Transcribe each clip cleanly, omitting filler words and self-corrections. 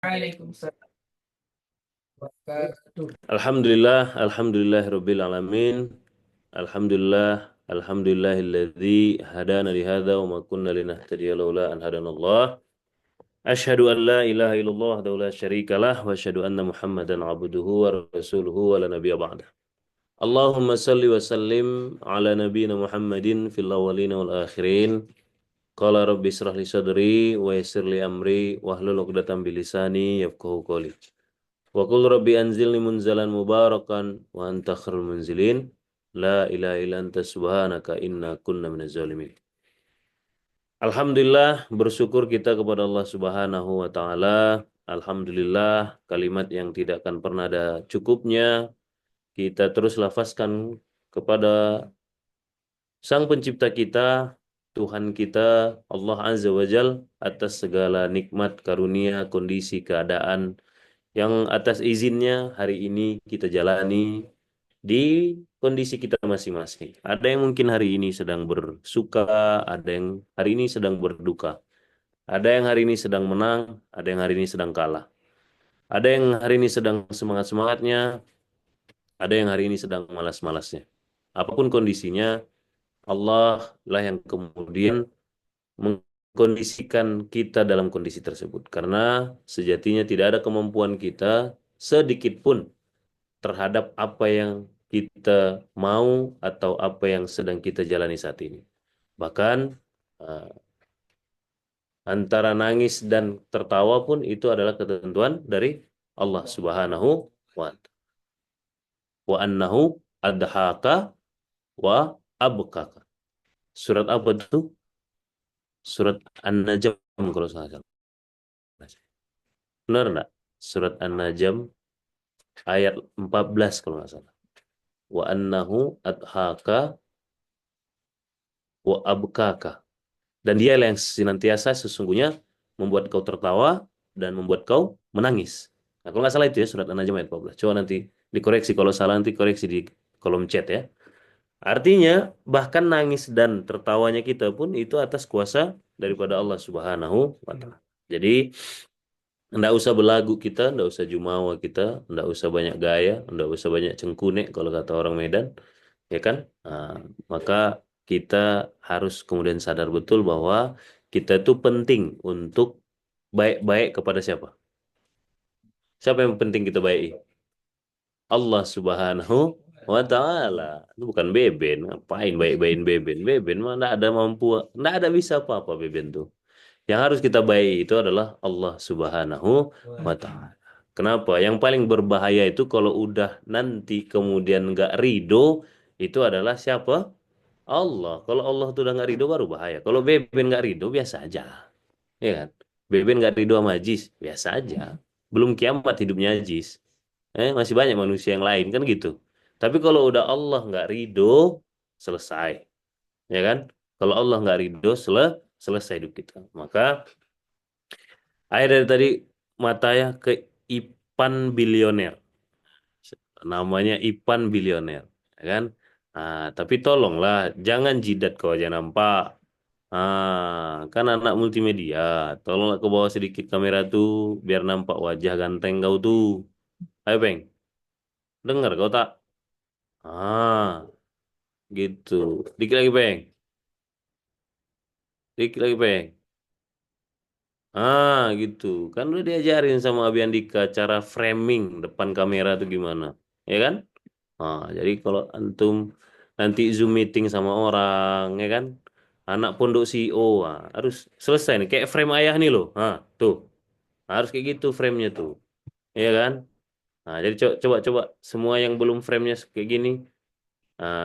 Waalaikumsalam wabarakatuh. Alhamdulillahirabbil alamin. Alhamdulillahilladzi hadana li hadza wa ma kunna linahtadiya laula an hadanallah. Asyhadu an la ilaha illallah wa la syarikalah wa asyhadu anna Muhammadan abduhu wa rasuluhu wa la nabiyya ba'dah. Allahumma salli wa sallim ala nabiyyina Muhammadin fil awwalin wal akhirin. Qala rabbi israh li sadri wa yassir li amri wahlul 'uqdatam bi lisani yafqahu qawli. Wa qul rabbi anzilni munzalan mubarakan wa anta khairul munzilin. La ilaha illa anta subhanaka inna kunna minaz zalimin. Alhamdulillah bersyukur kita kepada Allah Subhanahu wa taala. Alhamdulillah kalimat yang tidak akan pernah ada cukupnya kita terus lafazkan kepada Sang Pencipta kita, Tuhan kita, Allah Azza wa Jal atas segala nikmat, karunia, kondisi, keadaan yang atas izinnya hari ini kita jalani di kondisi kita masing-masing. Ada yang mungkin hari ini sedang bersuka, ada yang hari ini sedang berduka, ada yang hari ini sedang menang, ada yang hari ini sedang kalah, ada yang hari ini sedang semangat-semangatnya, ada yang hari ini sedang malas-malasnya. Apapun kondisinya, Allah lah yang kemudian mengkondisikan kita dalam kondisi tersebut. Karena sejatinya tidak ada kemampuan kita sedikit pun terhadap apa yang kita mau atau apa yang sedang kita jalani saat ini. Bahkan eh, antara nangis dan tertawa pun itu adalah ketentuan dari Allah Subhanahu wa annahu adhaka wa abkaka. Surat apa itu? Surat An-Najm kalau salah. Benar enggak? Surat An-Najm ayat 14 kalau nggak salah. Wa annahu adhaka wa abkaka. Dan dia yang senantiasa sesungguhnya membuat kau tertawa dan membuat kau menangis. Nah, kalau nggak salah itu ya surat An-Najm ayat 14. Coba nanti dikoreksi kalau salah nanti koreksi di kolom chat ya. Artinya bahkan nangis dan tertawanya kita pun itu atas kuasa daripada Allah Subhanahu wa taala. Jadi nggak usah belagu kita, nggak usah jumawa kita, nggak usah banyak gaya, nggak usah banyak cengkune kalau kata orang Medan, ya kan? Nah, maka kita harus kemudian sadar betul bahwa kita itu penting untuk baik-baik kepada siapa? Siapa yang penting kita baiki? Allah Subhanahu wa taala. Itu bukan Beben. Ngapain baik-baikin Beben? Beben mah enggak ada mampu, enggak ada bisa apa-apa Beben tuh. Yang harus kita baik itu adalah Allah Subhanahu wa taala. Kenapa? Yang paling berbahaya itu kalau udah nanti kemudian nggak ridho itu adalah siapa? Allah. Kalau Allah tuh udah nggak ridho baru bahaya. Kalau Beben nggak ridho biasa aja, ya kan? Beben nggak ridho sama Ajis biasa aja. Belum kiamat hidupnya Ajis. Masih banyak manusia yang lain kan gitu. Tapi kalau udah Allah nggak ridho selesai, ya kan? Kalau Allah nggak ridho selesai hidup kita. Maka akhir dari tadi mata ya ke Ipan Bilioner. Namanya Ipan Bilioner, ya kan? Nah, tapi tolonglah jangan jidat kau aja nampak. Kan anak multimedia. Tolonglah ke bawah sedikit kamera tuh biar nampak wajah ganteng kau tuh. Ayo, Peng. Dengar kau tak? Ah, gitu. Dikit lagi, Peng. Dikit lagi, Peng. Gitu. Kan udah diajarin sama Abi Andika cara framing depan kamera tuh gimana. Ya kan? Jadi kalau antum nanti Zoom meeting sama orang, ya kan? Anak pondok CEO, harus selesai nih. Kayak frame ayah nih loh. Tuh. Harus kayak gitu framenya tuh. Ya kan? Jadi coba semua yang belum framenya kayak gini.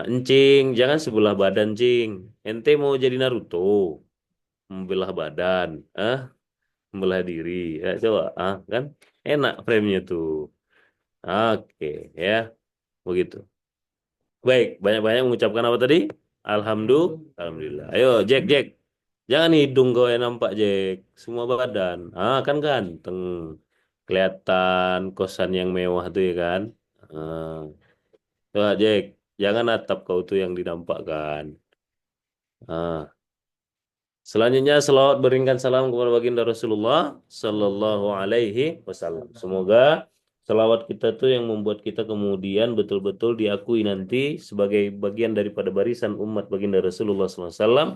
Encing, jangan sebelah badan, cing. Ente mau jadi Naruto, membelah badan, membelah diri. Ya, coba, kan? Enak framenya tuh. Oke, ya, begitu. Baik, banyak-banyak mengucapkan apa tadi? Alhamdulillah. Ayo, Jack. Jangan hidung kau yang nampak, Jack. Semua badan. Kan ganteng. Kelihatan kosan yang mewah tuh ya kan. Ah, Coba, Jack. Jangan atap kau tuh yang dinampakkan. Ah, Selanjutnya selawat beringkan salam kepada baginda Rasulullah Sallallahu Alaihi Wasallam. Semoga selawat kita tuh yang membuat kita kemudian betul-betul diakui nanti sebagai bagian daripada barisan umat baginda Rasulullah Sallallahu Alaihi Wasallam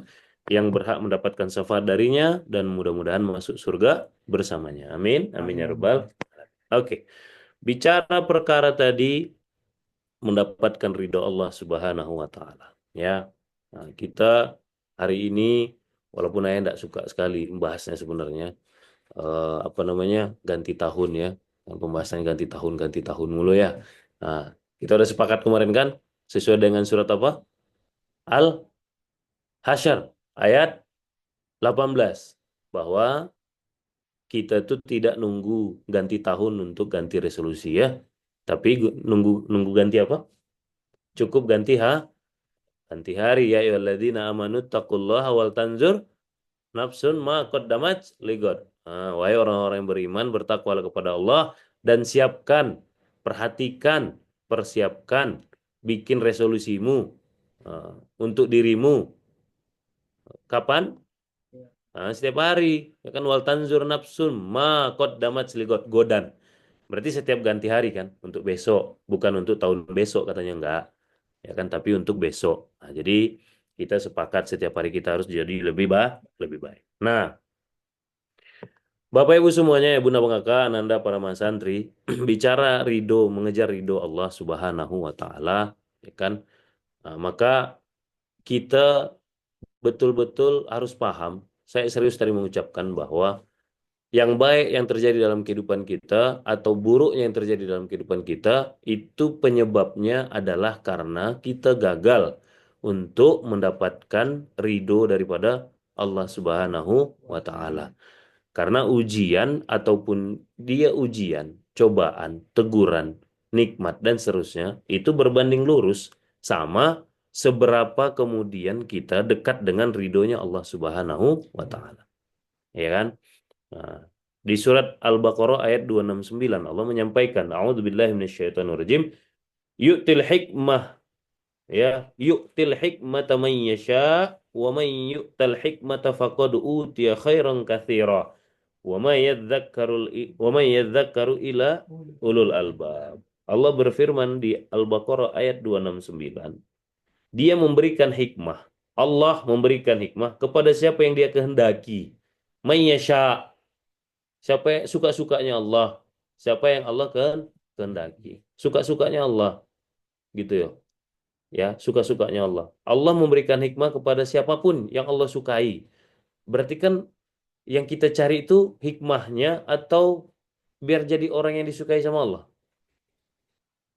yang berhak mendapatkan syafaat darinya dan mudah-mudahan masuk surga bersamanya. Amin. Amin ya rabbal. Oke. Bicara perkara tadi mendapatkan ridho Allah Subhanahu wa taala. Ya. Nah, kita hari ini walaupun saya tidak suka sekali membahasnya sebenarnya apa namanya ganti tahun ya. Pembahasan ganti tahun mulu ya. Nah, kita udah sepakat kemarin kan sesuai dengan surat apa? Al-Hasyr ayat 18 bahwa kita tuh tidak nunggu ganti tahun untuk ganti resolusi ya. Tapi nunggu nunggu ganti apa? Cukup ganti hari ya ayyuhalladzina amanu taqullaha wal tanzur nafsun ma qaddamat ligod. Nah, wahai orang-orang yang beriman bertakwalah kepada Allah dan siapkan, perhatikan, persiapkan, bikin resolusimu untuk dirimu. Kapan? Nah, setiap hari. Ya kan wal tanzur nafsun ma qaddamat ligod godan. Berarti setiap ganti hari kan untuk besok, bukan untuk tahun besok katanya enggak. Ya kan tapi untuk besok. Nah, jadi kita sepakat setiap hari kita harus jadi lebih baik. Nah, Bapak Ibu semuanya, ya Bunda Bangaka, Ananda para mas santri, bicara ridho, mengejar ridho Allah Subhanahu wa taala, ya kan? Nah, maka kita betul-betul harus paham. Saya serius tadi mengucapkan bahwa yang baik yang terjadi dalam kehidupan kita atau buruknya yang terjadi dalam kehidupan kita itu penyebabnya adalah karena kita gagal untuk mendapatkan ridho daripada Allah Subhanahu wa taala. Karena ujian ataupun dia ujian, cobaan, teguran, nikmat dan seterusnya itu berbanding lurus sama seberapa kemudian kita dekat dengan ridhonya Allah Subhanahu wa taala. Ya kan? Nah, di surat Al-Baqarah ayat 269 Allah menyampaikan, A'udzubillahi minasyaitonirrajim, yu'til hikmah ya, yu'til hikmata man yasha wa man yu'tal hikmata faqad utiya khairan katsira wa may yadzakkaru ila ulul albab. Allah berfirman di Al-Baqarah ayat 269, Dia memberikan hikmah. Allah memberikan hikmah kepada siapa yang Dia kehendaki. May yasha, siapa yang suka-sukanya Allah, siapa yang Allah kehendaki. Suka-sukanya Allah, gitu ya. Ya, suka-sukanya Allah. Allah memberikan hikmah kepada siapapun yang Allah sukai. Berarti kan yang kita cari itu hikmahnya atau biar jadi orang yang disukai sama Allah.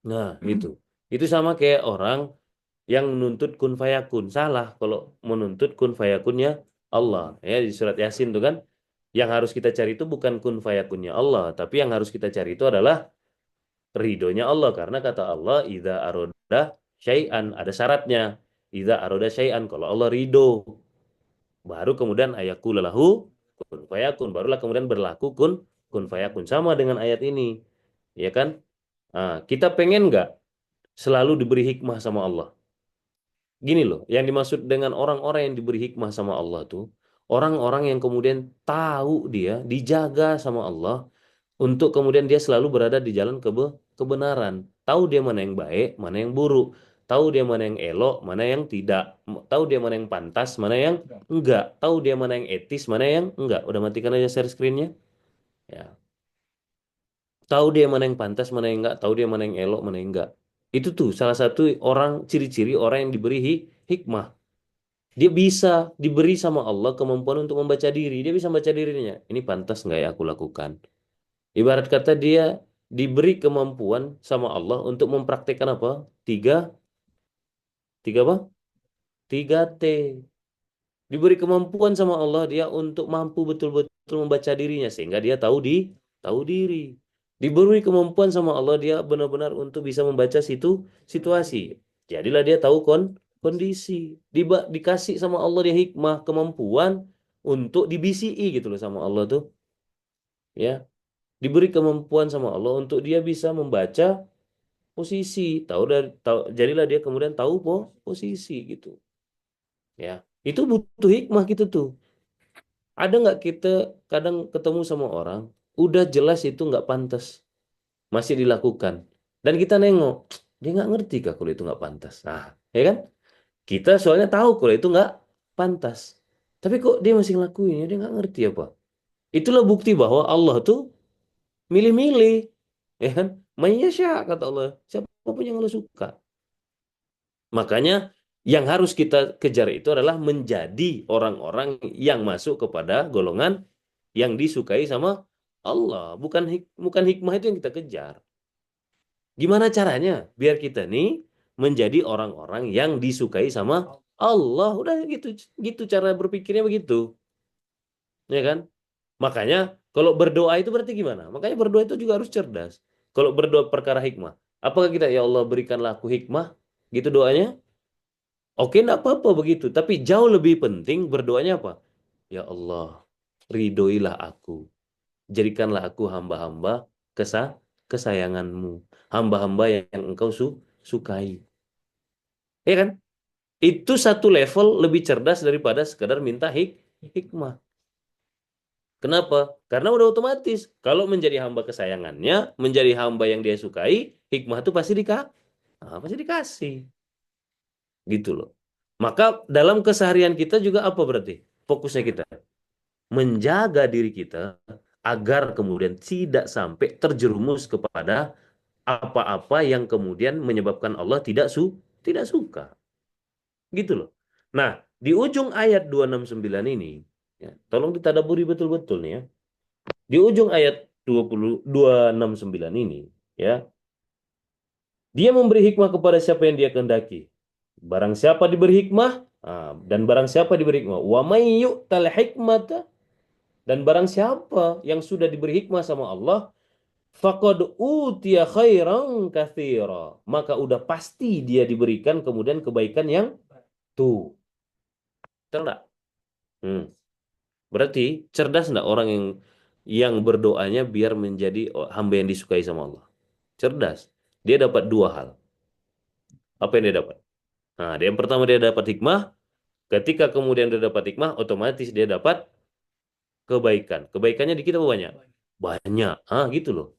Nah, gitu. Itu sama kayak orang yang menuntut kun fayakun. Salah kalau menuntut kun fayakunnya Allah. Ya, di surat Yasin itu kan yang harus kita cari itu bukan kun fayakunnya Allah, tapi yang harus kita cari itu adalah ridhonya Allah karena kata Allah idza aroda syai'an ada syaratnya. Idza aroda syai'an kalau Allah ridho baru kemudian ayatku lahu kun fayakun barulah kemudian berlaku kun fayakun sama dengan ayat ini. Ya kan? Nah, kita pengen nggak selalu diberi hikmah sama Allah? Gini loh, yang dimaksud dengan orang-orang yang diberi hikmah sama Allah tuh orang-orang yang kemudian tahu dia dijaga sama Allah untuk kemudian dia selalu berada di jalan kebenaran. Tahu dia mana yang baik, mana yang buruk. Tahu dia mana yang elok, mana yang tidak. Tahu dia mana yang pantas, mana yang enggak. Tahu dia mana yang etis, mana yang enggak. Udah matikan aja share screen-nya. Ya. Tahu dia mana yang pantas, mana yang enggak. Tahu dia mana yang elok, mana yang enggak. Itu tuh salah satu orang ciri-ciri orang yang diberi hikmah. Dia bisa diberi sama Allah kemampuan untuk membaca diri. Dia bisa membaca dirinya. Ini pantas nggak ya aku lakukan? Ibarat kata dia diberi kemampuan sama Allah untuk mempraktekkan apa? Tiga, tiga apa? 3T. Diberi kemampuan sama Allah dia untuk mampu betul-betul membaca dirinya sehingga dia tahu diri. Diberi kemampuan sama Allah dia benar-benar untuk bisa membaca situasi. Jadilah dia tahu kondisi. Dikasih sama Allah dia hikmah, kemampuan untuk dibisiki gitu loh sama Allah tuh. Ya, diberi kemampuan sama Allah untuk dia bisa membaca posisi jadilah dia kemudian tahu posisi gitu ya itu butuh hikmah gitu tuh Ada nggak kita kadang ketemu sama orang, udah jelas itu nggak pantas, masih dilakukan. Dan kita nengok, dia nggak ngerti kah kalau itu nggak pantas. Nah, ya kan? Kita soalnya tahu kalau itu nggak pantas. Tapi kok dia masih ngelakuin, ya dia nggak ngerti apa. Itulah bukti bahwa Allah tuh milih-milih. Ya kan? Mayyasya, kata Allah. Siapapun yang Allah suka. Makanya yang harus kita kejar itu adalah menjadi orang-orang yang masuk kepada golongan yang disukai sama Allah. Bukan hikmah itu yang kita kejar. Gimana caranya biar kita nih menjadi orang-orang yang disukai sama Allah? Udah gitu, gitu cara berpikirnya begitu, ya kan? Makanya kalau berdoa itu berarti gimana? Makanya berdoa itu juga harus cerdas. Kalau berdoa perkara hikmah, apakah kita ya Allah berikanlah aku hikmah? Gitu doanya? Oke, enggak apa-apa begitu. Tapi jauh lebih penting berdoanya apa? Ya Allah, ridhoilah aku. Jadikanlah aku hamba-hamba kesa kesayanganmu. Hamba-hamba yang engkau sukai. Ya kan? Itu satu level lebih cerdas daripada sekadar minta hikmah. Kenapa? Karena udah otomatis. Kalau menjadi hamba kesayangannya, menjadi hamba yang dia sukai, hikmah itu pasti dikasih. Gitu loh. Maka dalam keseharian kita juga apa berarti? Fokusnya kita menjaga diri kita agar kemudian tidak sampai terjerumus kepada apa-apa yang kemudian menyebabkan Allah tidak suka. Gitu loh. Nah, di ujung ayat 269 ini, ya, tolong ditadaburi betul-betul nih ya. Di ujung ayat 20269 ini, ya, dia memberi hikmah kepada siapa yang dia kehendaki. Barang siapa diberi hikmah, dan barang siapa diberi hikmah, wa may yu'tal hikmata, dan barang siapa yang sudah diberi hikmah sama Allah, faqad utiya khairan katsira. Maka udah pasti dia diberikan kemudian kebaikan yang tuh. Betul nggak? Hmm. Berarti cerdas nggak orang yang berdoanya biar menjadi hamba yang disukai sama Allah? Cerdas. Dia dapat dua hal. Apa yang dia dapat? Nah, yang pertama dia dapat hikmah. Ketika kemudian dia dapat hikmah, otomatis dia dapat kebaikan. Kebaikannya di kita banyak. Banyak. Gitu loh.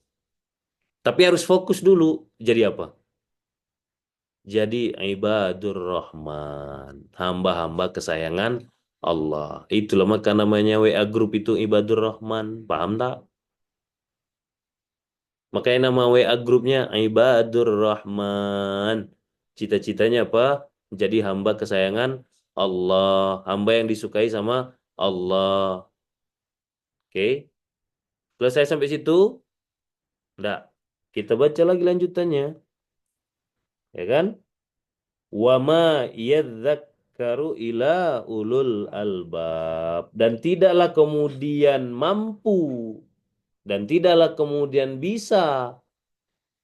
Tapi harus fokus dulu. Jadi apa? Jadi ibadur Rahman. Hamba-hamba kesayangan Allah. Itulah maka namanya WA Group itu ibadur Rahman. Paham tak? Makanya nama WA grupnya Ibadur Rahman. Cita-citanya apa? Jadi hamba kesayangan Allah. Hamba yang disukai sama Allah. Oke. Selesai sampai situ? Enggak. Kita baca lagi lanjutannya. Ya kan? Wa ma yadzakkaru ila ulul albab. Dan tidaklah kemudian mampu. Dan tidaklah kemudian bisa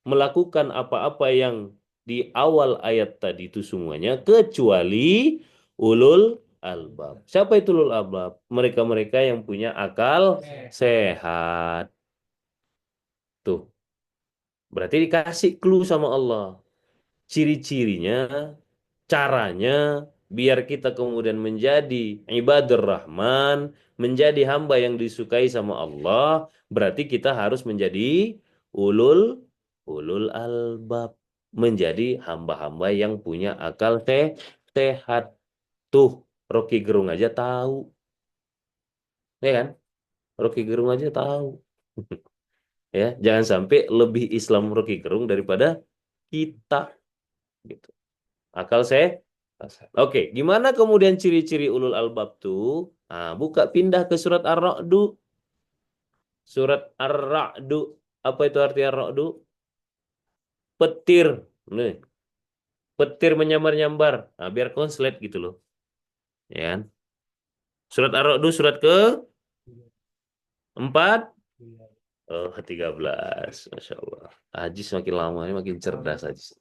melakukan apa-apa yang di awal ayat tadi itu semuanya kecuali ulul albab. Siapa itu ulul albab? Mereka-mereka yang punya akal sehat. Tuh, berarti dikasih clue sama Allah. Ciri-cirinya, caranya biar kita kemudian menjadi ibadur Rahman, menjadi hamba yang disukai sama Allah, berarti kita harus menjadi ulul ulul albab, menjadi hamba-hamba yang punya akal sehat. Tuh, Rocky Gerung aja tahu, ya kan? Rocky Gerung aja tahu. Ya, jangan sampai lebih Islam Rocky Gerung daripada kita gitu. Akal Oke, gimana kemudian ciri-ciri ulul albab tuh? Buka pindah ke surat Ar-Ra'du. Surat Ar-Ra'du. Apa itu arti Ar-Ra'du? Petir. Nih, petir menyambar-nyambar. Biar konslet gitu loh. Ya kan? Surat Ar-Ra'du surat ke 4. Oh, 13. Masya Allah. Haji semakin lama ini makin cerdas Haji.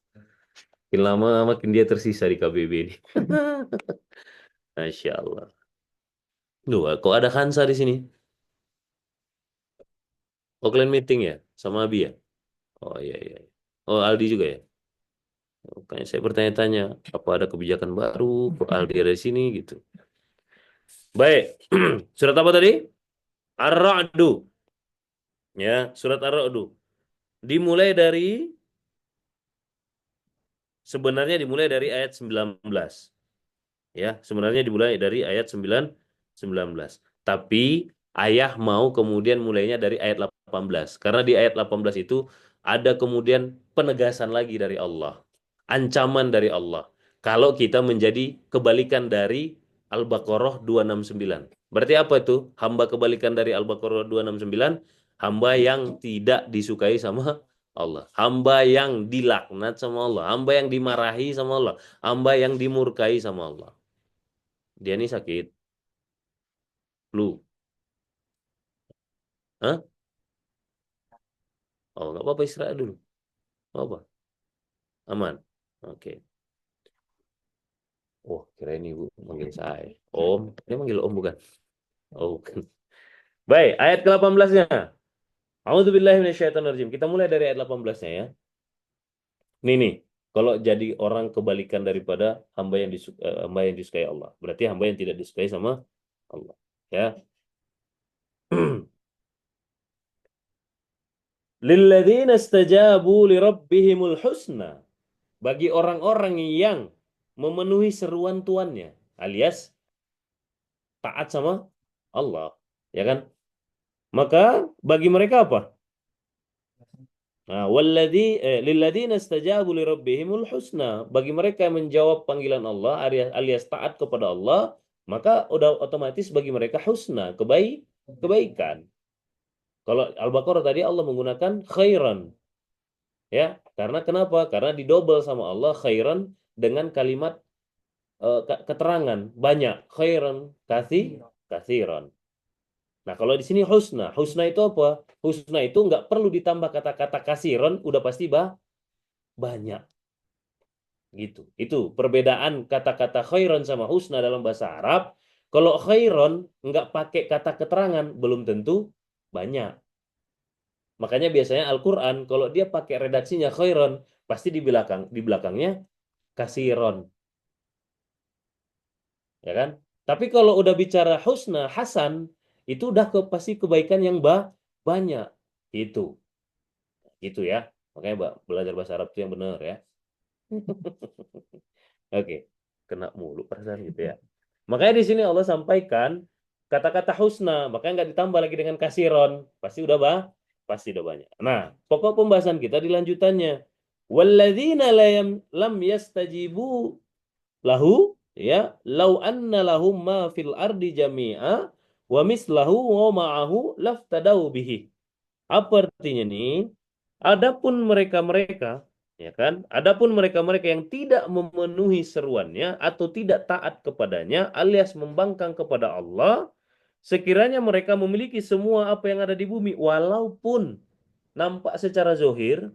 Makin lama makin dia tersisa di KBB ini. Masya Allah. Duh, kok ada Hansa di sini? Oh, kalian meeting ya? Sama Abi ya? Oh iya, iya. Oh, Aldi juga ya? Makanya saya bertanya-tanya, apa ada kebijakan baru? Kok Aldi ada di sini gitu? Baik. Surat apa tadi? Ar-Ra'du. Ya, surat Ar-Ra'du. Dimulai dari sebenarnya dimulai dari ayat 19. Ya, sebenarnya dimulai dari ayat 19. Tapi ayah mau kemudian mulainya dari ayat 18. Karena di ayat 18 itu ada kemudian penegasan lagi dari Allah. Ancaman dari Allah. Kalau kita menjadi kebalikan dari Al-Baqarah 269. Berarti apa itu? Hamba kebalikan dari Al-Baqarah 269, hamba yang tidak disukai sama Allah. Hamba yang dilaknat sama Allah. Hamba yang dimarahi sama Allah. Hamba yang dimurkai sama Allah. Dia ini sakit flu. Hah? Oh, nggak apa-apa, istirahat dulu. Nggak apa, aman. Oke. Oh, kira ini Bu manggil saya. Om, dia manggil Om bukan? Oh, bukan. Baik, ayat ke-18-nya. A'udzubillahi minasyaitonirrajim. Kita mulai dari ayat 18-nya ya. Nih. Kalau jadi orang kebalikan daripada hamba yang disukai Allah. Berarti hamba yang tidak disukai sama Allah. Ya. Lilladzina istajabu lirabbihimul husna. Bagi orang-orang yang memenuhi seruan tuannya, alias taat sama Allah, ya kan? Maka bagi mereka apa? Nah, lilladzina istajabu lirabbihimul husna. Bagi mereka yang menjawab panggilan Allah alias taat kepada Allah, maka udah otomatis bagi mereka husna, kebaikan. Kalau Al-Baqarah tadi Allah menggunakan khairan, ya. Karena kenapa? Karena didobel sama Allah khairan dengan kalimat keterangan banyak khairan kathiran. Nah, kalau di sini husna, husna itu apa? Husna itu nggak perlu ditambah kata-kata kasiron, udah pasti banyak gitu. Itu perbedaan kata-kata khairan sama husna dalam bahasa Arab. Kalau khairon nggak pakai kata keterangan, belum tentu banyak. Makanya biasanya Al-Quran kalau dia pakai redaksinya khairon, pasti di belakangnya kasiron, ya kan? Tapi kalau udah bicara husna, hasan, itu udah pasti kebaikan yang banyak. Itu, itu ya. Makanya belajar bahasa Arab itu yang benar ya. Oke, kena mulu perasaan gitu ya. Makanya di sini Allah sampaikan kata-kata husna, makanya nggak ditambah lagi dengan kasiron, pasti udah banyak. Nah, pokok pembahasan kita di lanjutannya. Walladzina lam yastajibu lahu, ya, lau anna lahum ma fil ardi jami'a wa mislahu wa ma'ahu laftadau bihi. Apa artinya nih? Adapun mereka-mereka, ya kan? Adapun mereka-mereka yang tidak memenuhi seruannya atau tidak taat kepadanya alias membangkang kepada Allah, sekiranya mereka memiliki semua apa yang ada di bumi walaupun nampak secara zohir,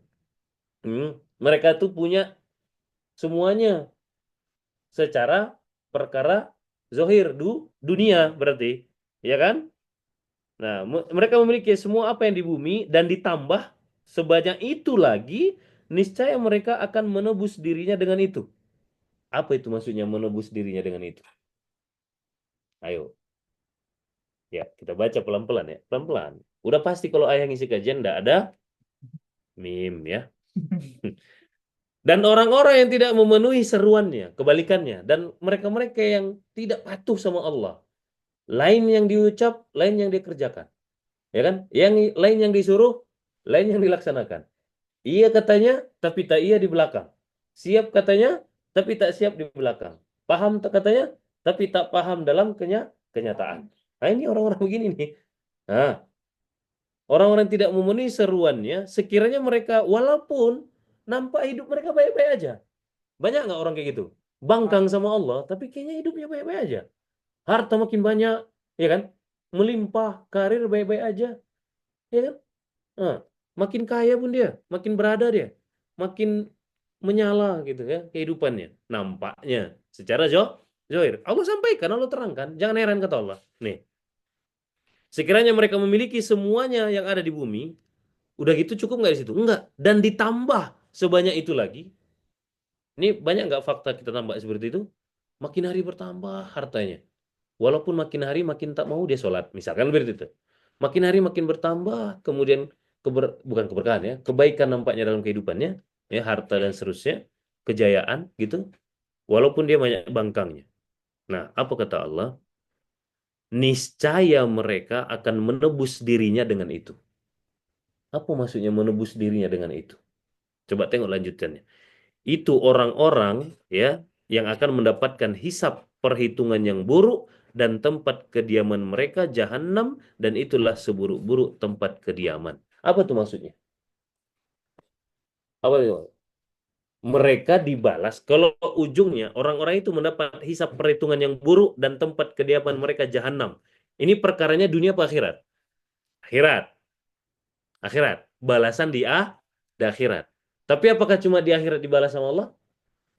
hmm, mereka tuh punya semuanya secara perkara zohir dunia berarti, ya kan? Nah, mereka memiliki semua apa yang di bumi dan ditambah sebanyak itu lagi, niscaya mereka akan menebus dirinya dengan itu. Apa itu maksudnya menebus dirinya dengan itu? Ayo, ya kita baca pelan-pelan ya, pelan-pelan. Udah pasti kalau ayah ngisi kajian nggak ada mim ya. Dan orang-orang yang tidak memenuhi seruannya, kebalikannya, dan mereka-mereka yang tidak patuh sama Allah, lain yang diucap, lain yang dikerjakan, ya kan? Yang lain yang disuruh, lain yang dilaksanakan. Iya katanya, tapi tak iya di belakang. Siap katanya, tapi tak siap di belakang. Paham tak katanya, tapi tak paham dalam kenyataan. Nah ini orang-orang begini nih. Nah, orang-orang yang tidak memenuhi seruannya, sekiranya mereka walaupun nampak hidup mereka baik-baik aja. Banyak nggak orang kayak gitu? Bangkang sama Allah, tapi kayaknya hidupnya baik-baik aja. Harta makin banyak, ya kan? Melimpah, karir baik-baik aja, ya kan? Nah, makin kaya pun dia, makin berada dia, makin menyala gitu ya kehidupannya. Nampaknya secara zohir. Allah sampaikan, Allah terangkan. Jangan heran kata Allah. Nih, sekiranya mereka memiliki semuanya yang ada di bumi, udah gitu cukup nggak di situ? Enggak. Dan ditambah sebanyak itu lagi. Ini banyak nggak fakta kita tambah seperti itu? Makin hari bertambah hartanya. Walaupun makin hari makin tak mau dia sholat. Misalkan seperti itu. Makin hari makin bertambah, kemudian bukan keberkahan ya, kebaikan nampaknya dalam kehidupannya, ya harta dan seterusnya, kejayaan gitu. Walaupun dia banyak bangkangnya. Nah, apa kata Allah? Niscaya mereka akan menebus dirinya dengan itu. Apa maksudnya menebus dirinya dengan itu? Coba tengok lanjutannya. Itu orang-orang ya yang akan mendapatkan hisab perhitungan yang buruk dan tempat kediaman mereka jahanam dan itulah seburuk-buruk tempat kediaman. Apa tuh maksudnya? Apa itu? Mereka dibalas kalau ujungnya orang-orang itu mendapat hisab perhitungan yang buruk dan tempat kediaman mereka jahanam. Ini perkaranya dunia apa akhirat? Akhirat. Akhirat. Balasan di akhirat. Tapi apakah cuma di akhirat dibalas sama Allah?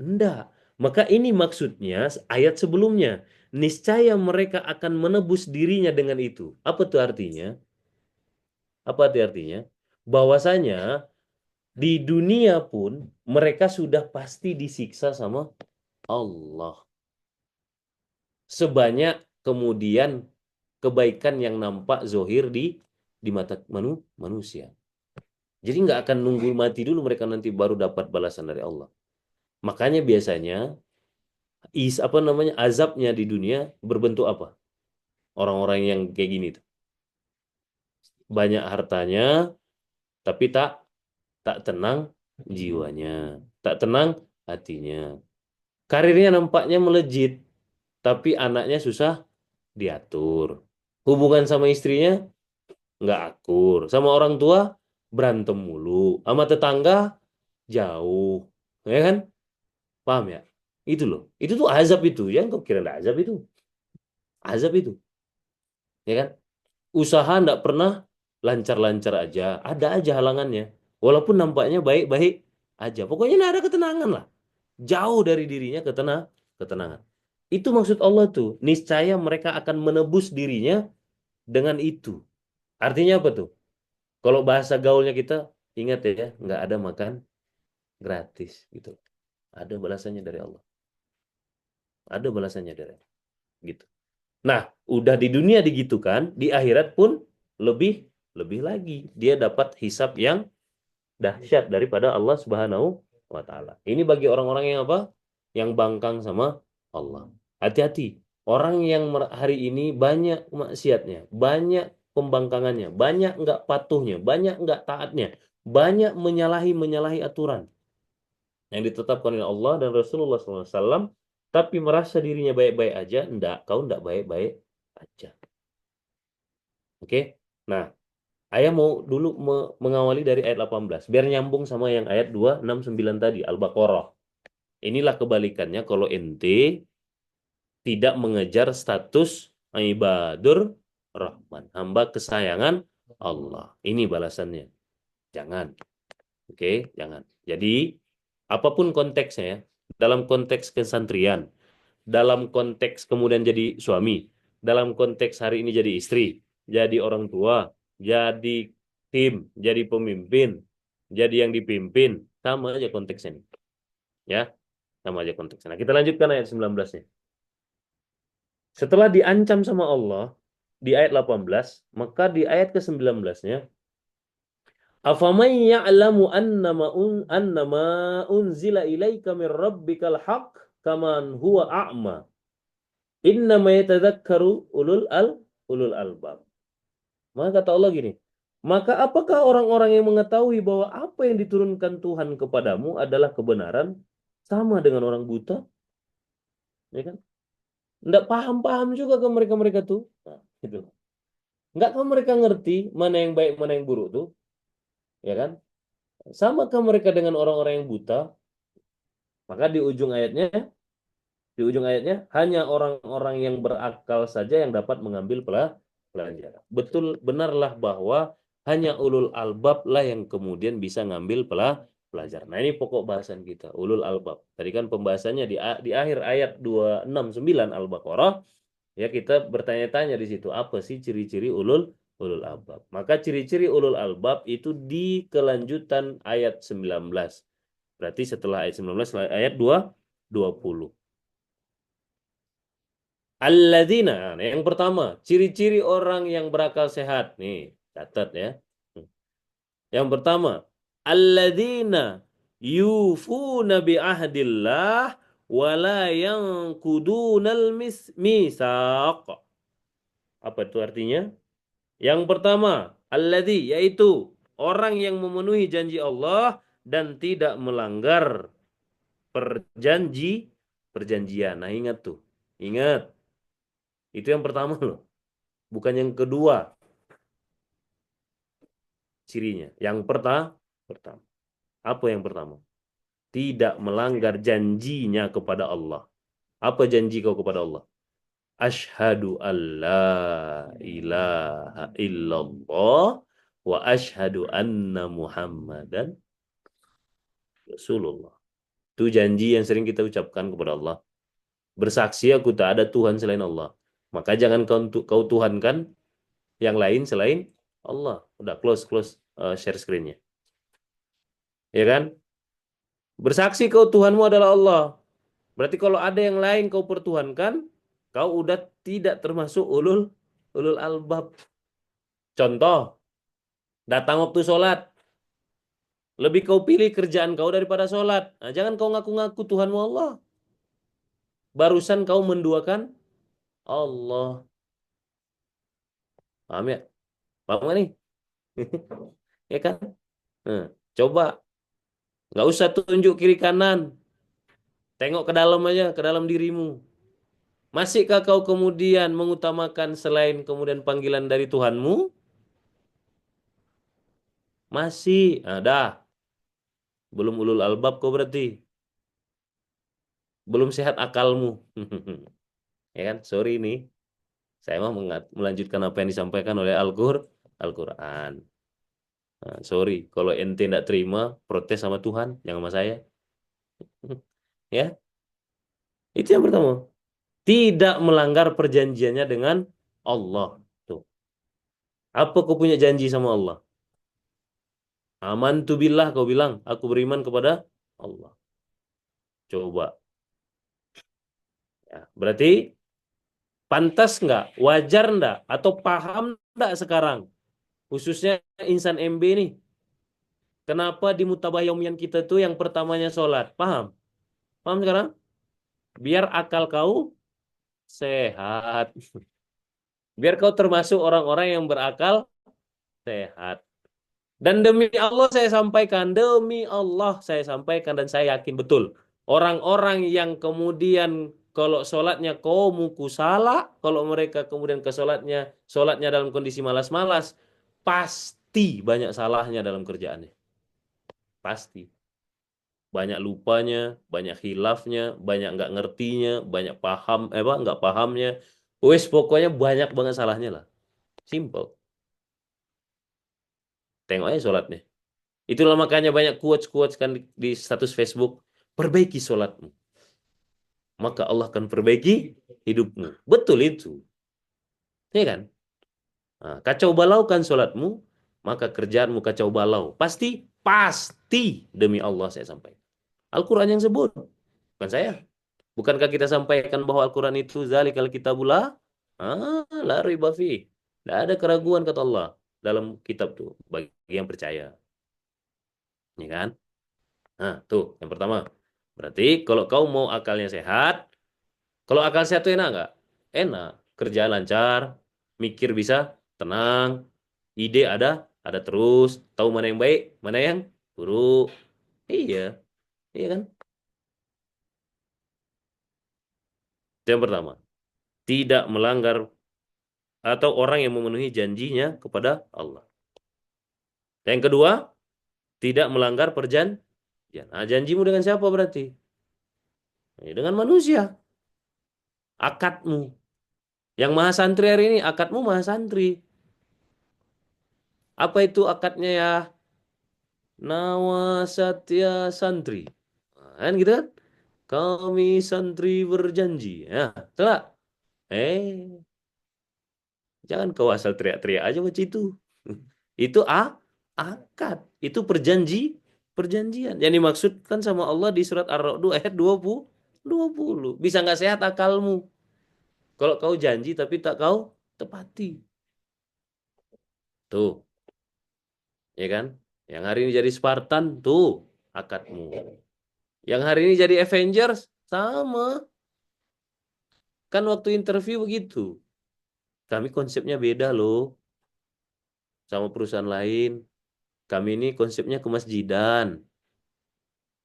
Enggak. Maka ini maksudnya ayat sebelumnya. Niscaya mereka akan menebus dirinya dengan itu. Apa tuh artinya? Apa itu artinya? Bahwasanya di dunia pun mereka sudah pasti disiksa sama Allah. Sebanyak kemudian kebaikan yang nampak zohir di mata manusia. Jadi nggak akan nunggu mati dulu mereka nanti baru dapat balasan dari Allah. Makanya biasanya apa namanya azabnya di dunia berbentuk apa? Orang-orang yang kayak gini tuh. Banyak hartanya tapi tak tak tenang jiwanya, tak tenang hatinya. Karirnya nampaknya melejit tapi anaknya susah diatur. Hubungan sama istrinya nggak akur. Sama orang tua berantem mulu. Sama tetangga jauh. Ya kan? Paham ya? Itu loh. Itu tuh azab itu. Yang kau kira nggak azab itu. Azab itu. Ya kan? Usaha nggak pernah lancar-lancar aja. Ada aja halangannya. Walaupun nampaknya baik-baik aja. Pokoknya nggak ada ketenangan lah. Jauh dari dirinya ketenangan. Itu maksud Allah tuh. Niscaya mereka akan menebus dirinya dengan itu. Artinya apa tuh? Kalau bahasa gaulnya kita, ingat ya, nggak ada makan gratis gitu. Ada balasannya dari Allah. Ada balasannya dari Allah. Gitu. Nah, udah di dunia digitukan, di akhirat pun lebih lebih lagi. Dia dapat hisab yang dahsyat daripada Allah Subhanahu wa taala. Ini bagi orang-orang yang apa? Yang bangkang sama Allah. Hati-hati. Orang yang hari ini banyak maksiatnya, banyak pembangkangannya, banyak nggak patuhnya, banyak nggak taatnya, banyak menyalahi aturan yang ditetapkan oleh Allah dan Rasulullah SAW, tapi merasa dirinya baik-baik aja, enggak, kau enggak baik-baik aja. Oke? Nah, Ayah mau dulu mengawali dari ayat 18, biar nyambung sama yang ayat 269 tadi, Al-Baqarah. Inilah kebalikannya kalau ente tidak mengejar status ibadur Rahman, hamba kesayangan Allah. Ini balasannya. Jangan. Oke, jangan. Jadi, apapun konteksnya ya, dalam konteks kesantrian, dalam konteks kemudian jadi suami, dalam konteks hari ini jadi istri, jadi orang tua, jadi tim, jadi pemimpin, jadi yang dipimpin, sama aja konteksnya nih. Ya, sama aja konteksnya. Nah, kita lanjutkan ayat 19-nya. Setelah diancam sama Allah di ayat 18, maka di ayat ke-19-nya, afaman ya'lamu annama unzila ilaika min rabbikal haqq kaman huwa a'ma. Innama yatadzakkaru ulul albab. Maka kata Allah gini, maka apakah orang-orang yang mengetahui bahwa apa yang diturunkan Tuhan kepadamu adalah kebenaran sama dengan orang buta? Ya kan? Nggak paham-paham juga ke mereka-mereka tuh. Nah, gitu. Nggak kan mereka ngerti mana yang baik, mana yang buruk tuh. Ya kan? Sama ke mereka dengan orang-orang yang buta? Maka di ujung ayatnya hanya orang-orang yang berakal saja yang dapat mengambil pelajaran. Betul benarlah bahwa hanya ulul albab lah yang kemudian bisa ngambil pelajaran. Nah, ini pokok bahasan kita, ulul albab. Tadi kan pembahasannya di akhir ayat 269 Al-Baqarah, ya kita bertanya-tanya di situ apa sih ciri-ciri ulul ulul albab. Maka ciri-ciri ulul albab itu di kelanjutan ayat 19. Berarti setelah ayat 19 ayat 20. Alladzina. Nah, yang pertama, ciri-ciri orang yang berakal sehat. Nih, catat ya. Yang pertama, alladzina yufuna bi ahdillah wa la yanqudunal misaq. Apa itu artinya? Yang pertama, alladzi yaitu orang yang memenuhi janji Allah dan tidak melanggar perjanji perjanjian. Nah, ingat tuh. Ingat, itu yang pertama loh, bukan yang kedua cirinya. Yang pertama. Apa yang pertama? Tidak melanggar janjinya kepada Allah. Apa janji kau kepada Allah? Ashhadu an la ilaha illallah wa ashhadu anna Muhammadan Rasulullah. Itu janji yang sering kita ucapkan kepada Allah. Bersaksi aku tak ada Tuhan selain Allah. Maka jangan kau tuhankan yang lain selain Allah. Udah close share screen-nya. Ya kan? Bersaksi kau Tuhanmu adalah Allah. Berarti kalau ada yang lain kau pertuhankan, kau udah tidak termasuk ulul ulul albab. Contoh, datang waktu sholat, lebih kau pilih kerjaan kau daripada sholat. Nah, jangan kau ngaku-ngaku Tuhanmu Allah. Barusan kau menduakan Allah. Paham ya? Paham nggak nih? Ya kan? Nah, coba, nggak usah tunjuk kiri kanan. Tengok ke dalam aja, ke dalam dirimu. Masihkah kau kemudian mengutamakan selain kemudian panggilan dari Tuhanmu? Masih. Nah, dah. Belum ulul albab kau berarti. Belum sehat akalmu. Ya kan? Sorry nih. Saya mau melanjutkan apa yang disampaikan oleh Al-Quran. Nah, sorry. Kalau ente tidak terima, protes sama Tuhan. Jangan sama saya. Ya. Itu yang pertama. Tidak melanggar perjanjiannya dengan Allah. Tuh. Apa kau punya janji sama Allah? Amantu billah kau bilang. Aku beriman kepada Allah. Coba. Ya. Berarti pantas nggak, wajar nggak, atau paham nggak sekarang, khususnya insan MB nih, kenapa di mutabayomian kita tuh yang pertamanya sholat, paham? Paham sekarang? Biar akal kau sehat, biar kau termasuk orang-orang yang berakal sehat. Dan demi Allah saya sampaikan, demi Allah saya sampaikan dan saya yakin betul, orang-orang yang kemudian kalau sholatnya muku salah, kalau mereka kemudian ke sholatnya dalam kondisi malas-malas, pasti banyak salahnya dalam kerjaannya. Pasti. Banyak lupanya, banyak khilafnya, banyak nggak ngertinya, banyak paham, nggak pahamnya. Wes pokoknya banyak banget salahnya lah. Simple. Tengok aja sholatnya. Itulah makanya banyak quotes-quotes kan di status Facebook. Perbaiki sholatmu. Maka Allah akan perbaiki hidupmu. Betul itu. Ya kan? Nah, kacau balau kan sholatmu, maka kerjaanmu kacau balau. Pasti, pasti demi Allah saya sampaikan. Al-Quran yang sebut. Bukan saya. Bukankah kita sampaikan bahwa Al-Quran itu zalikal kitabullah? La riba fi. Tidak ada keraguan kata Allah dalam kitab tuh bagi yang percaya. Ya kan? Nah, tuh yang pertama. Berarti kalau kau mau akalnya sehat, kalau akal sehat tuh enak nggak? Enak. Kerjaan lancar, mikir bisa tenang, ide ada terus, tahu mana yang baik, mana yang buruk. Iya, iya kan? Itu yang pertama. Tidak melanggar atau orang yang memenuhi janjinya kepada Allah. Yang kedua, tidak melanggar perjanjian. Nah, janjimu dengan siapa berarti? Dengan manusia. Akadmu. Yang maha santri hari ini, akadmu maha santri. Apa itu akadnya ya? Nawasatya santri. Nah, kan gitu kan? Kami santri berjanji. Ya, telah. Eh, jangan kau asal teriak-teriak aja macam itu. Itu akad. Itu perjanjian. Yang dimaksudkan sama Allah di surat Ar-Ra'd ayat 20. Bisa nggak sehat akalmu? Kalau kau janji tapi tak kau tepati. Tuh, ya kan? Yang hari ini jadi Spartan, tuh akadmu. Yang hari ini jadi Avengers, sama. Kan waktu interview begitu. Kami konsepnya beda loh sama perusahaan lain. Kami ini konsepnya kemasjidan.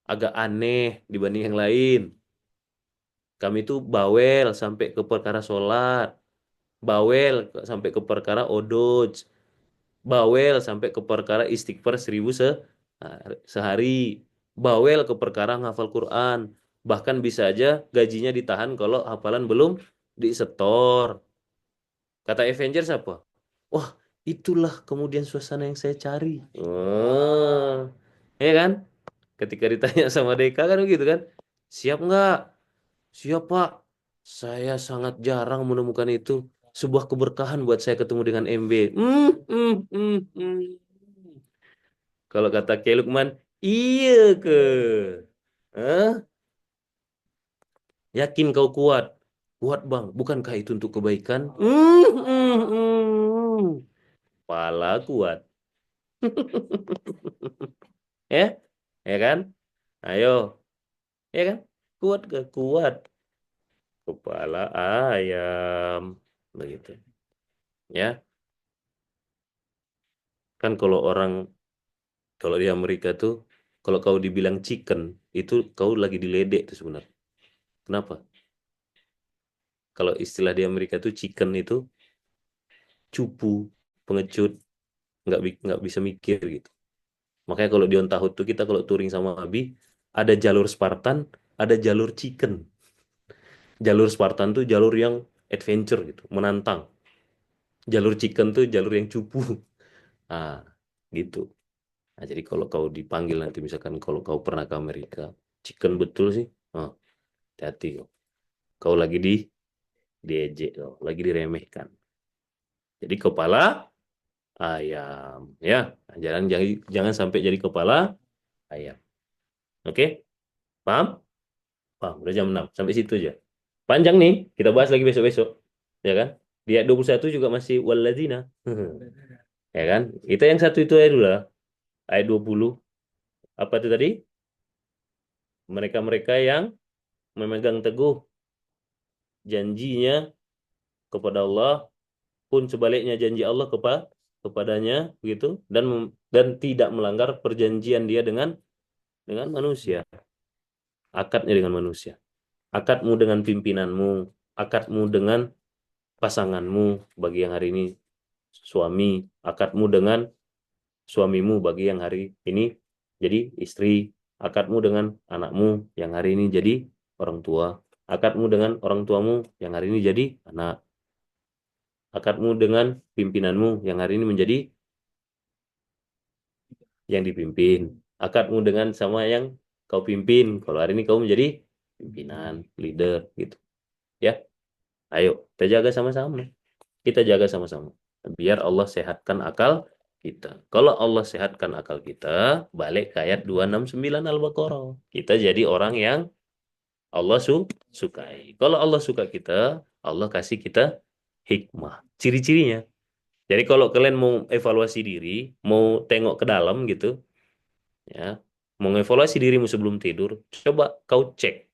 Agak aneh dibanding yang lain. Kami tuh bawel sampai ke perkara sholat. Bawel sampai ke perkara odoj. Bawel sampai ke perkara istighfar 1000 sehari. Bawel ke perkara ngafal Quran. Bahkan bisa aja gajinya ditahan kalau hafalan belum disetor. Kata Avengers apa? Wah, itulah kemudian suasana yang saya cari. Oh, ya kan? Ketika ditanya sama Deka kan begitu kan? Siap nggak? Siap, Pak. Saya sangat jarang menemukan itu. Sebuah keberkahan buat saya ketemu dengan MB. Hmm. Kalau kata Kiai Lukman, iya ke? Hah? Yakin kau kuat? Kuat, Bang. Bukankah itu untuk kebaikan? Pala kuat. Ya? Ya kan? Ayo. Ya kan? Kuat ke? Kuat. Kepala ayam. Begitu. Ya. Kan kalau di Amerika tuh, kalau kau dibilang chicken, itu kau lagi diledek tuh sebenarnya. Kenapa? Kalau istilah di Amerika tuh chicken itu cupu, pengecut, nggak bisa mikir gitu. Makanya kalau di Ontahut tuh kita kalau touring sama Abi, ada jalur Spartan, ada jalur chicken. Jalur Spartan tuh jalur yang adventure gitu, menantang. Jalur chicken tuh jalur yang cupu. Ah, gitu. Nah, jadi kalau kau dipanggil nanti misalkan kalau kau pernah ke Amerika, chicken betul sih. Oh, hati-hati kau. Kau lagi diejek kau, lagi diremehkan. Jadi kepala ayam, ya. Nah, jangan sampai jadi kepala ayam. Oke? Paham? Paham. Udah jam 6. Sampai situ aja. Panjang nih, kita bahas lagi besok-besok. Ya kan? Di ayat 21 juga masih walladzina. Ya kan? Itu yang satu itu aja dulu lah. Ayat 20. Apa itu tadi? Mereka-mereka yang memegang teguh janjinya kepada Allah pun sebaliknya janji Allah kepadanya begitu dan tidak melanggar perjanjian dia dengan manusia, akadnya dengan manusia, akadmu dengan pimpinanmu, akadmu dengan pasanganmu bagi yang hari ini suami, akadmu dengan suamimu bagi yang hari ini jadi istri, akadmu dengan anakmu yang hari ini jadi orang tua, akadmu dengan orang tuamu yang hari ini jadi anak, akadmu dengan pimpinanmu yang hari ini menjadi yang dipimpin, akadmu dengan sama yang kau pimpin kalau hari ini kau menjadi pimpinan leader gitu ya. Ayo kita jaga sama-sama, kita jaga sama-sama biar Allah sehatkan akal kita. Kalau Allah sehatkan akal kita, balik ke ayat 269 Al-Baqarah, kita jadi orang yang Allah sukai. Kalau Allah suka kita, Allah kasih kita hikmah, ciri-cirinya. Jadi kalau kalian mau evaluasi diri, mau tengok ke dalam gitu, ya, mengevaluasi dirimu sebelum tidur, coba kau cek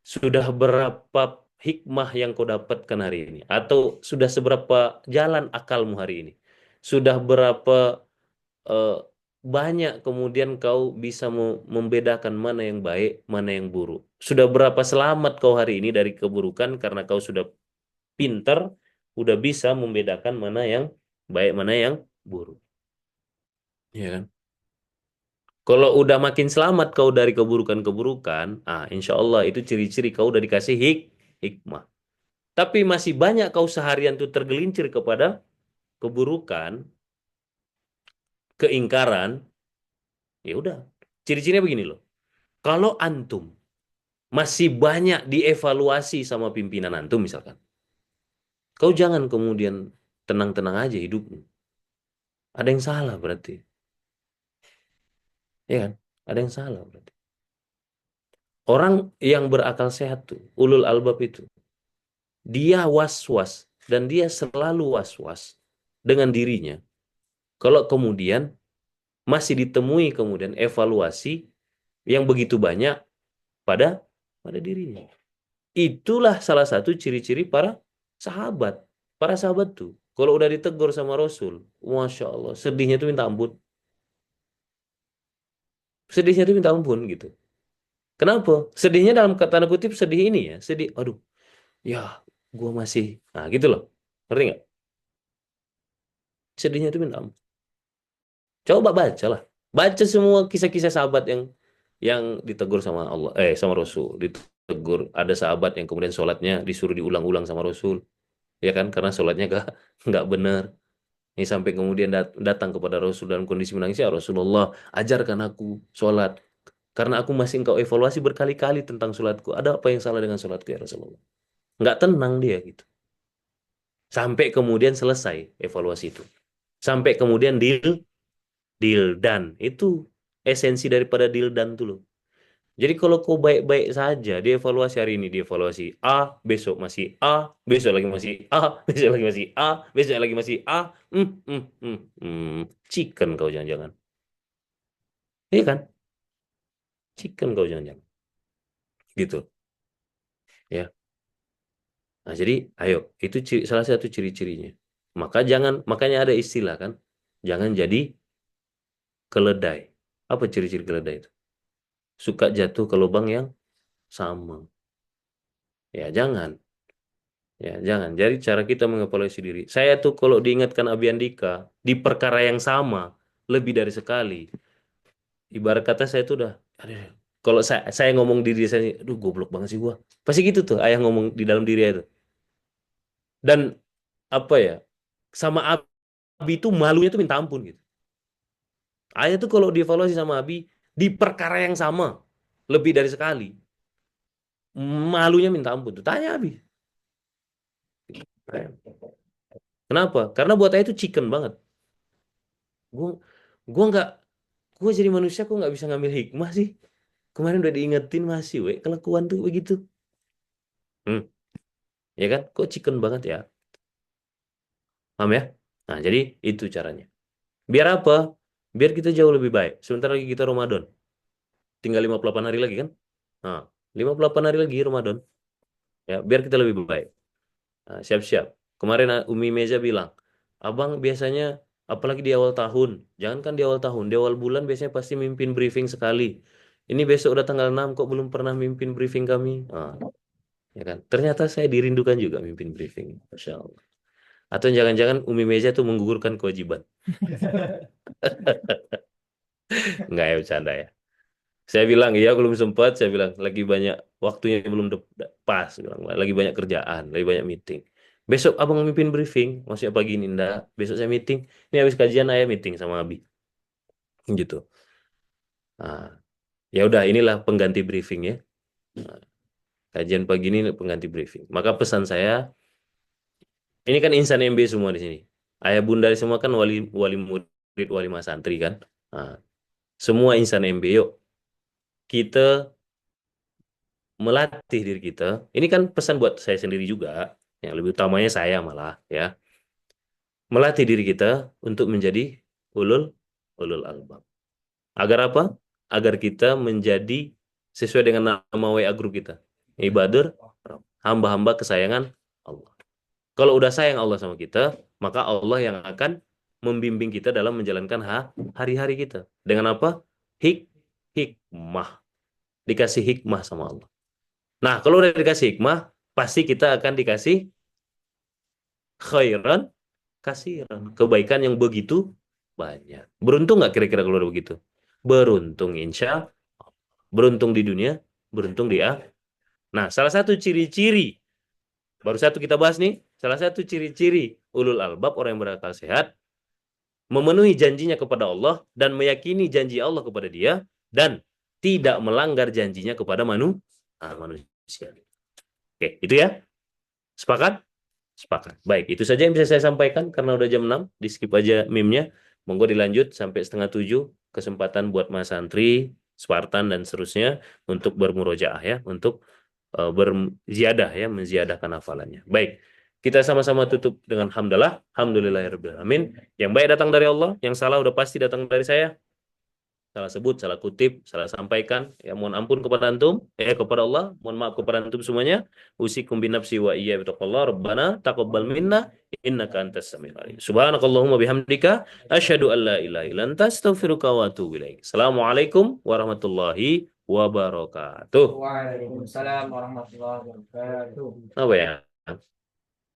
sudah berapa hikmah yang kau dapatkan hari ini, atau sudah seberapa jalan akalmu hari ini, sudah berapa eh, banyak kemudian kau bisa membedakan mana yang baik, mana yang buruk. Sudah berapa selamat kau hari ini dari keburukan karena kau sudah pinter, udah bisa membedakan mana yang baik, mana yang buruk. Ya kan? Kalau udah makin selamat kau dari keburukan-keburukan, insya Allah itu ciri-ciri kau udah dikasih hikmah. Tapi masih banyak kau seharian tuh tergelincir kepada keburukan, keingkaran, ya udah. Ciri-cirinya begini loh. Kalau antum masih banyak dievaluasi sama pimpinan antum misalkan, kau jangan kemudian tenang-tenang aja hidupmu. Ada yang salah berarti, ya kan? Ada yang salah berarti. Orang yang berakal sehat tuh, ulul albab itu, dia was-was dan dia selalu was-was dengan dirinya. Kalau kemudian masih ditemui kemudian evaluasi yang begitu banyak pada pada dirinya. Itulah salah satu ciri-ciri para sahabat. Para sahabat tuh, kalau udah ditegur sama Rasul, Masya Allah, sedihnya tuh minta ampun. Sedihnya tuh minta ampun gitu. Kenapa? Sedihnya dalam kata tanda kutip sedih ini ya, sedih. Aduh, ya, gua masih, nah gitu loh. Ngerti nggak? Sedihnya tuh minta ampun. Coba baca lah. Baca semua kisah-kisah sahabat yang ditegur sama Allah, sama Rasul. Ditegur. Ada sahabat yang kemudian sholatnya disuruh diulang-ulang sama Rasul. Ya kan? Karena sholatnya nggak benar. Ini sampai kemudian datang kepada Rasul dalam kondisi menangis. Ya Rasulullah, ajarkan aku sholat. Karena aku masih engkau evaluasi berkali-kali tentang sholatku. Ada apa yang salah dengan sholatku ya Rasulullah? Nggak tenang dia gitu. Sampai kemudian selesai evaluasi itu. Sampai kemudian deal dan itu esensi daripada deal dan tuh loh. Jadi kalau kau baik-baik saja, dievaluasi hari ini dievaluasi A, besok masih A, besok lagi masih A, besok lagi masih A, besok lagi masih A, hmm, hmm, hmm, hmm. Chicken kau jangan-jangan, iya kan? Chicken kau jangan-jangan, gitu, ya. Nah jadi, ayo, itu salah satu ciri-cirinya. Makanya ada istilah kan, jangan jadi keledai. Apa ciri-ciri keledai itu? Suka jatuh ke lubang yang sama. Ya jangan. Ya, jangan. Jadi cara kita mengevaluasi diri. Saya tuh kalau diingatkan Abi Andika di perkara yang sama lebih dari sekali. Ibarat kata saya tuh udah, aduh, kalau saya ngomong di diri saya, aduh goblok banget sih gua. Pasti gitu tuh ayah ngomong di dalam diri itu. Dan apa ya? Sama Abi itu malunya tuh minta ampun gitu. Ayah tuh kalau dievaluasi sama Abi di perkara yang sama lebih dari sekali, malunya minta ampun tuh. Tanya Abi. Kenapa? Karena buat ayah itu chicken banget. Gua gua nggak gue jadi manusia kok nggak bisa ngambil hikmah sih? Kemarin udah diingetin masih, kelakuan tuh begitu. Hmm, ya kan? Kok chicken banget ya? Paham ya? Nah, jadi itu caranya. Biar apa? Biar kita jauh lebih baik. Sebentar lagi kita Ramadan. Tinggal 58 hari lagi kan? Nah, 58 hari lagi Ramadan. Ya, biar kita lebih baik. Nah, siap-siap. Kemarin Umi Meza bilang, Abang biasanya, apalagi di awal tahun, jangankan di awal tahun, di awal bulan biasanya pasti mimpin briefing sekali. Ini besok udah tanggal 6 kok belum pernah mimpin briefing kami. Ah, ya kan? Ternyata saya dirindukan juga mimpin briefing. Masya Allah. Atau jangan-jangan Umi Meza tuh menggugurkan kewajiban. Enggak ya, bercanda ya. Saya bilang, iya belum sempat. Saya bilang, lagi banyak waktunya belum pas. Bilang, lagi banyak kerjaan, lagi banyak meeting. Besok abang mimpin briefing. Maksudnya pagi ini, enggak. Besok saya meeting. Ini habis kajian, ayah meeting sama Abi. Gitu. Nah, ya udah, inilah pengganti briefing ya. Nah, kajian pagi ini pengganti briefing. Maka pesan saya, ini kan insan MB semua di sini. Ayah bunda semua kan wali wali murid, wali mas santri kan. Nah, semua insan MB, yuk kita melatih diri kita. Ini kan pesan buat saya sendiri juga. Yang lebih utamanya saya malah ya. Melatih diri kita untuk menjadi ulul ulul albab. Agar apa? Agar kita menjadi sesuai dengan nama WA grup kita. Ibadur, hamba-hamba kesayangan Allah. Kalau udah sayang Allah sama kita, maka Allah yang akan membimbing kita dalam menjalankan hari-hari kita. Dengan apa? Hikmah. Dikasih hikmah sama Allah. Nah, kalau udah dikasih hikmah, pasti kita akan dikasih khairan kasiran. Kebaikan yang begitu banyak. Beruntung nggak kira-kira kalau udah begitu? Beruntung, insya Allah. Beruntung di dunia, beruntung di akhirat. Nah, salah satu ciri-ciri, baru satu kita bahas nih, salah satu ciri-ciri ulul albab, orang yang berakal sehat, memenuhi janjinya kepada Allah dan meyakini janji Allah kepada dia, dan tidak melanggar janjinya kepada manusia. Oke, itu ya. Sepakat? Sepakat. Baik, itu saja yang bisa saya sampaikan karena udah jam 6. Di skip aja meme-nya. Monggo dilanjut sampai setengah 7. Kesempatan buat Mas Santri, Spartan, dan seterusnya untuk bermurojaah ya. Untuk berziyadah ya, menziadahkan hafalannya. Baik, kita sama-sama tutup dengan hamdalah, alhamdulillahirabbil alamin. Yang baik datang dari Allah, yang salah udah pasti datang dari saya. Salah sebut, salah kutip, salah sampaikan. Ya mohon ampun kepada antum, kepada Allah, mohon maaf kepada antum semuanya. Usikum binafsi wa iyya bittaqwallah. Rabbana taqabbal minna innaka antas samiul alim. Subhanakallahumma bihamdika asyhadu an la ilaha illa anta astaghfiruka wa atubu ilaik. Assalamualaikum warahmatullahi wabarakatuh. Waalaikumsalam warahmatullahi wabarakatuh. Apa ya?